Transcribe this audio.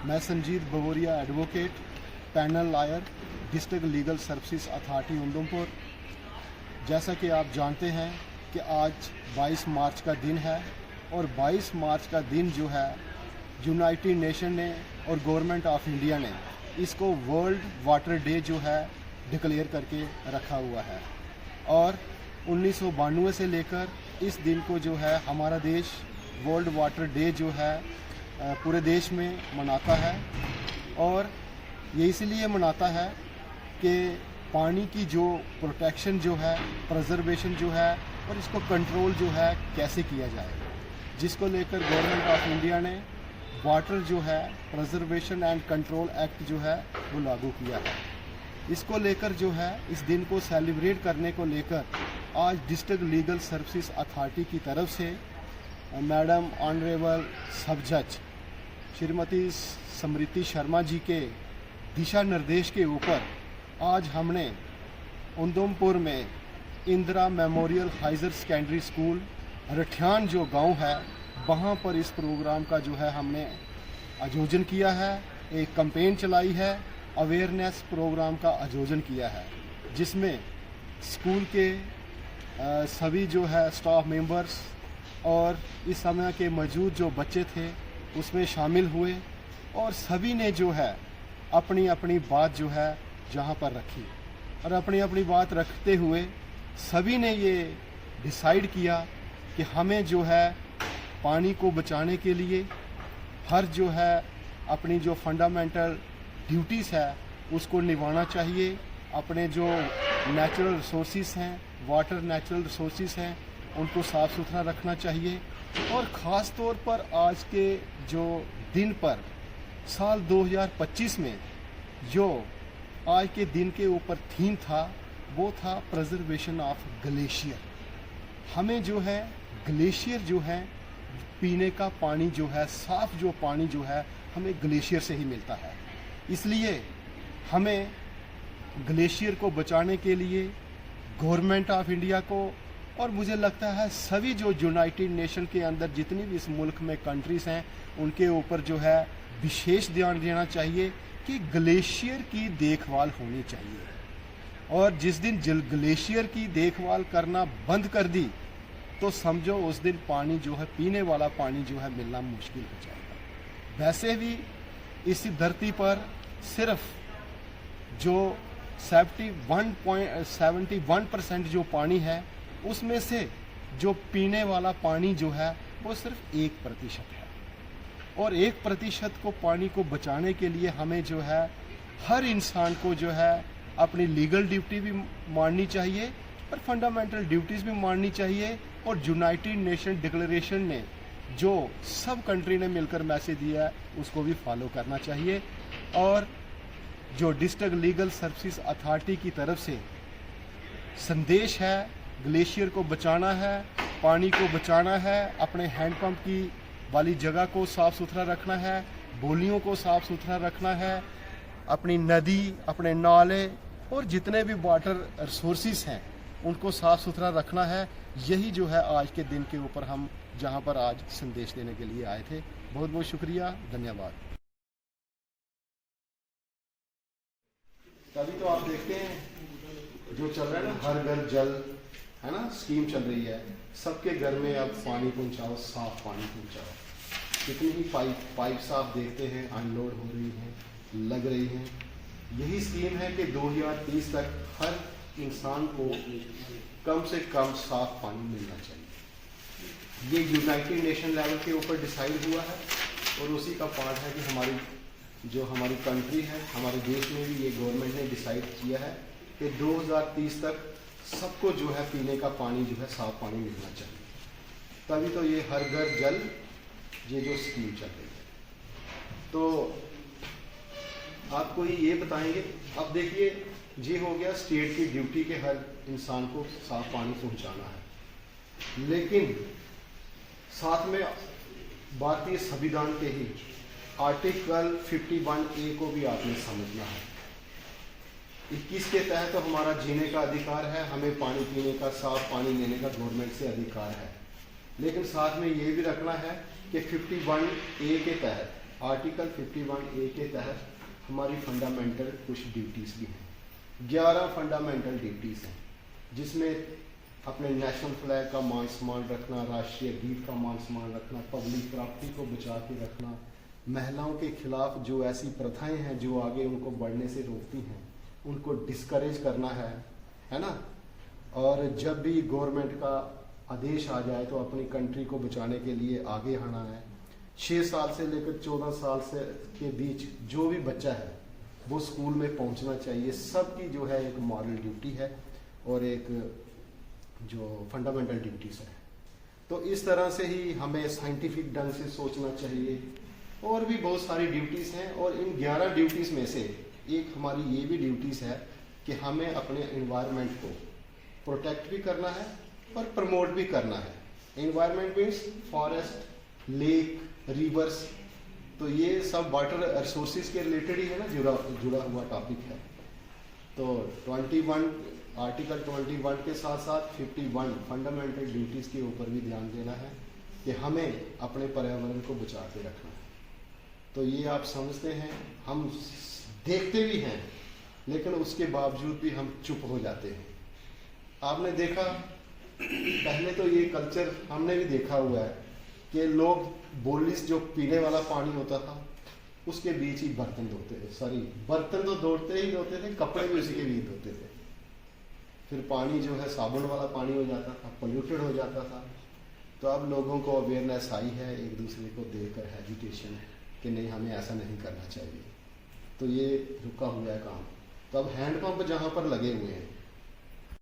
मैं Sanjeet Bavoria advocate, panel lawyer, district legal services authority Udhampur. जैसा कि आप जानते हैं कि आज 22 मार्च का दिन है और 22 मार्च का दिन जो है यूनाइटेड नेशन ने और गवर्नमेंट ऑफ इंडिया ने इसको वर्ल्ड वाटर डे जो है डिक्लेयर करके रखा हुआ है। और 1992 से लेकर इस दिन को जो है हमारा देश वर्ल्ड वाटर डे जो है पूरे देश में मनाता है। और ये इसलिए मनाता है कि पानी की जो प्रोटेक्शन जो है, प्रिजर्वेशन जो है और इसको कंट्रोल जो है कैसे किया जाए, जिसको लेकर गवर्नमेंट ऑफ इंडिया ने वाटर जो है प्रिजर्वेशन एंड कंट्रोल एक्ट जो है वो लागू किया है। इसको लेकर जो है इस दिन को सेलिब्रेट करने को लेकर आज डिस्ट्रिक्ट लीगल सर्विसेज अथॉरिटी की तरफ से मैडम ऑनरेबल सब जज श्रीमती स्मृति शर्मा जी के दिशा निर्देश के ऊपर आज हमने उधमपुर में Indira memorial higher secondary school Rathiyan जो गांव है वहां पर इस प्रोग्राम का जो है हमने आयोजन किया है। एक कैंपेन चलाई है, अवेयरनेस प्रोग्राम का आयोजन किया है, जिसमें स्कूल के सभी जो है स्टाफ मेंबर्स और इस समय के मौजूद जो बच्चे थे उसमें शामिल हुए और सभी ने जो है अपनी अपनी बात जो है जहाँ पर रखी और अपनी अपनी बात रखते हुए सभी ने ये डिसाइड किया कि हमें जो है पानी को बचाने के लिए हर जो है अपनी जो फंडामेंटल ड्यूटीज़ है उसको निभाना चाहिए। अपने जो नेचुरल रिसोर्सेज हैं, वाटर नेचुरल रिसोर्सेज हैं, उनको साफ़ सुथरा रखना चाहिए। और ख़ास तौर पर आज के जो दिन पर साल 2025 में जो आज के दिन के ऊपर थीम था वो था प्रिजर्वेशन ऑफ ग्लेशियर। हमें जो है ग्लेशियर जो है पीने का पानी जो है, साफ़ जो पानी जो है हमें ग्लेशियर से ही मिलता है। इसलिए हमें ग्लेशियर को बचाने के लिए गवर्नमेंट ऑफ इंडिया को और मुझे लगता है सभी जो यूनाइटेड नेशन के अंदर जितनी भी इस मुल्क में कंट्रीज़ हैं उनके ऊपर जो है विशेष ध्यान देना चाहिए कि ग्लेशियर की देखभाल होनी चाहिए। और जिस दिन ग्लेशियर की देखभाल करना बंद कर दी तो समझो उस दिन पानी जो है पीने वाला पानी जो है मिलना मुश्किल हो जाएगा। वैसे भी इस धरती पर सिर्फ जो 71% जो पानी है उसमें से जो पीने वाला पानी जो है वो सिर्फ 1% है। और 1% को पानी को बचाने के लिए हमें जो है हर इंसान को जो है अपनी लीगल ड्यूटी भी माननी चाहिए और फंडामेंटल ड्यूटीज़ भी माननी चाहिए। और यूनाइटेड नेशन डिक्लेरेशन ने जो सब कंट्री ने मिलकर मैसेज दिया है उसको भी फॉलो करना चाहिए। और जो डिस्ट्रिक्ट लीगल सर्विसेज अथॉरिटी की तरफ से संदेश है, ग्लेशियर को बचाना है, पानी को बचाना है, अपने हैंडपंप की वाली जगह को साफ़ सुथरा रखना है, बोलियों को साफ़ सुथरा रखना है, अपनी नदी, अपने नाले और जितने भी वाटर रिसोर्सेज हैं उनको साफ़ सुथरा रखना है। यही जो है आज के दिन के ऊपर हम जहां पर आज संदेश देने के लिए आए थे। बहुत बहुत शुक्रिया, धन्यवाद। तभी तो आप देखते हैं जो चल रहा है ना, हर घर जल है ना, स्कीम चल रही है, सबके घर में अब पानी पहुंचाओ, साफ पानी पहुंचाओ। कितनी ही पाइप्स आप देखते हैं अनलोड हो रही हैं, लग रही हैं। यही स्कीम है कि 2030 तक हर इंसान को कम से कम साफ पानी मिलना चाहिए। ये यूनाइटेड नेशन लेवल के ऊपर डिसाइड हुआ है और उसी का पार्ट है कि हमारी कंट्री है, हमारे देश में भी ये गवर्नमेंट ने डिसाइड किया है कि 2030 तक सबको जो है पीने का पानी जो है साफ पानी मिलना चाहिए। तभी तो ये हर घर जल ये जो स्कीम चल रही है। तो आपको ये बताएंगे, अब देखिए ये हो गया स्टेट की ड्यूटी के हर इंसान को साफ पानी पहुंचाना है, लेकिन साथ में भारतीय संविधान के ही आर्टिकल 51A को भी आपने समझना है। 21 के तहत तो हमारा जीने का अधिकार है, हमें पानी पीने का, साफ पानी लेने का गवर्नमेंट से अधिकार है, लेकिन साथ में ये भी रखना है कि 51A के तहत आर्टिकल 51A के तहत हमारी फंडामेंटल कुछ ड्यूटीज़ भी हैं। 11 फंडामेंटल ड्यूटीज़ हैं, जिसमें अपने नेशनल फ्लैग का मान सम्मान रखना, राष्ट्रीय गीत का मान सम्मान रखना, पब्लिक प्रॉपर्टी को बचा के रखना, महिलाओं के खिलाफ जो ऐसी प्रथाएं हैं जो आगे उनको बढ़ने से रोकती हैं उनको डिस्करेज करना है ना। और जब भी गवर्नमेंट का आदेश आ जाए तो अपनी कंट्री को बचाने के लिए आगे आना है। 6 साल से लेकर 14 साल से के बीच जो भी बच्चा है वो स्कूल में पहुंचना चाहिए। सबकी जो है एक मॉरल ड्यूटी है और एक जो फंडामेंटल ड्यूटीज़ है। तो इस तरह से ही हमें साइंटिफिक ढंग से सोचना चाहिए। और भी बहुत सारी ड्यूटीज़ हैं और इन 11 ड्यूटीज़ में से एक हमारी ये भी ड्यूटीज़ है कि हमें अपने एनवायरनमेंट को प्रोटेक्ट भी करना है और प्रमोट भी करना है। Environment means forest, lake, reverse, तो ये सब वाटर रिसोर्सेज के रिलेटेड ही है ना, जुड़ा हुआ टॉपिक है। तो 21 आर्टिकल 21 के साथ साथ 51 फंडामेंटल ड्यूटीज़ के ऊपर भी ध्यान देना है कि हमें अपने पर्यावरण को बचा के रखना है। तो ये आप समझते हैं, हम देखते भी हैं लेकिन उसके बावजूद भी हम चुप हो जाते हैं। आपने देखा, पहले तो ये कल्चर हमने भी देखा हुआ है कि लोग बोलिस जो पीने वाला पानी होता था उसके बीच ही बर्तन धोते थे। सॉरी, बर्तन तो धोते ही धोते थे, कपड़े भी उसी के बीच धोते थे। फिर पानी जो है साबुन वाला पानी हो जाता था, पोल्यूटेड हो जाता था। तो अब लोगों को अवेयरनेस आई है, एक दूसरे को देखकर एजुकेशन है कि नहीं, हमें ऐसा नहीं करना चाहिए। तो ये रुका हुआ है काम। तो अब हैंडपंप जहाँ पर लगे हुए हैं